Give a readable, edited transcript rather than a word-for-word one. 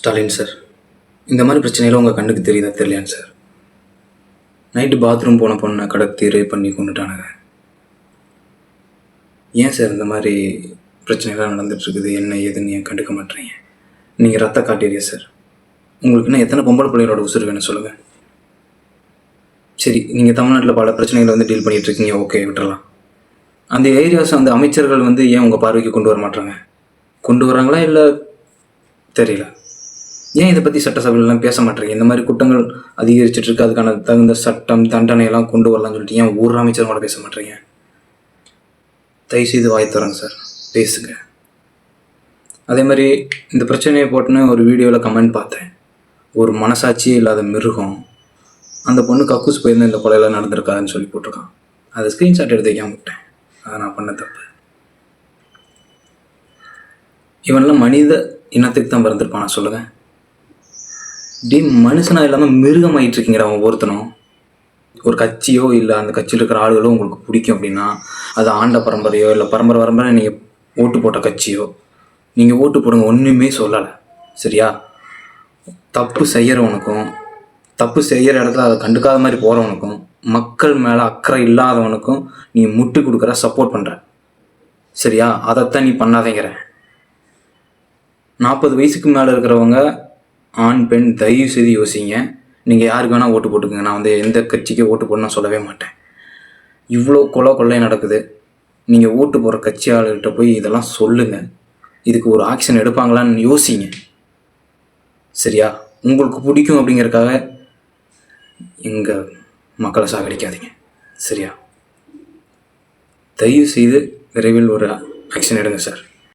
Stalin sir, இந்த மாதிரி பிரச்சனைலாம் உங்கள் கண்ணுக்கு தெரியுதா தெரியலையான்னு சார்? நைட்டு பாத்ரூம் போன பொண்ணை கடத்தி ரேப் பண்ணி கொண்டுட்டானுங்க. ஏன் சார் இந்த மாதிரி பிரச்சனைலாம் நடந்துகிட்ருக்குது, என்ன ஏதுன்னு ஏன் கண்டுக்க மாட்டேறீங்க? நீங்கள் ரத்த காட்டீரியா சார்? உங்களுக்கு இன்னும் எத்தனை பொம்பளை பிள்ளைகளோட உசுறு வேணும் சொல்லுங்கள். சரி, நீங்கள் தமிழ்நாட்டில் பல பிரச்சனைகளை வந்து டீல் பண்ணிகிட்ருக்கீங்க, ஓகே விட்டுறலாம். அந்த ஏரியாஸ் அந்த அமைச்சர்கள் வந்து ஏன் உங்கள் பார்வைக்கு கொண்டு வர மாட்டாங்க? கொண்டு வராங்களா இல்லை தெரியல. ஏன் இதை பற்றி சட்டசபையிலலாம் பேச மாட்டேறீங்க? இந்த மாதிரி குற்றங்கள் அதிகரிச்சிட்ருக்கு, அதுக்கான தகுந்த சட்டம் தண்டனையெல்லாம் கொண்டு வரலாம்னு சொல்லிட்டு ஏன் ஒரு அமைச்சரும் கூட பேச மாட்டேறீங்க? தயவுசெய்து வாய் தரேங்க சார், பேசுங்க. அதே மாதிரி இந்த பிரச்சனையை போட்டுன்னு ஒரு வீடியோவில் கமெண்ட் பார்த்தேன். ஒரு மனசாட்சியே இல்லாத மிருகம் அந்த பொண்ணு கக்கூஸ் போயிருந்தால் இந்த கொலையெல்லாம் நடந்திருக்காதுன்னு சொல்லி போட்டிருக்கான். அதை ஸ்க்ரீன்ஷாட் எடுத்து வைக்காம விட்டேன். அதை நான் பண்ண தப்பு. இவனெல்லாம் மனித இனத்துக்கு தான் பிறந்திருப்பான் நான் சொல்லுவேன். மனுஷனாக இல்லாமல் மிருகம் ஆகிட்டு இருக்கீங்கடா அவன் ஒருத்தனும். ஒரு கட்சியோ இல்லை அந்த கட்சியில் இருக்கிற ஆளுகளோ உங்களுக்கு பிடிக்கும் அப்படின்னா, அது ஆண்ட பரம்பரையோ இல்லை பரம்பரை நீங்கள் ஓட்டு போட்ட கட்சியோ, நீங்கள் ஓட்டு போடுங்க, ஒன்றுமே சொல்லலை சரியா? தப்பு செய்கிறவனுக்கும் தப்பு செய்கிற இடத்துல அதை கண்டுக்காத மாதிரி போகிறவனுக்கும் மக்கள் மேலே அக்கறை இல்லாதவனுக்கும் நீ முட்டு கொடுக்குற, சப்போர்ட் பண்ணுற சரியா? அதைத்தான் நீ பண்ணாதேங்கிற. 40 வயசுக்கு மேலே இருக்கிறவங்க ஆண் பெண் தயவு செய்து யோசிங்க. நீங்கள் யாருக்கு வேணால் ஓட்டு போட்டுக்கோங்க. நான் வந்து எந்த கட்சிக்கு ஓட்டு போடணும்னு சொல்லவே மாட்டேன். இவ்வளோ கொள்ளை நடக்குது. நீங்கள் ஓட்டு போகிற கட்சி ஆளுகிட்ட போய் இதெல்லாம் சொல்லுங்கள். இதுக்கு ஒரு ஆக்ஷன் எடுப்பாங்களான்னு யோசிங்க சரியா? உங்களுக்கு பிடிக்கும் அப்படிங்கிறதுக்காக எங்கள் மக்களை சாகடிக்காதீங்க சரியா? தயவு செய்து விரைவில் ஒரு ஆக்ஷன் எடுங்க சார்.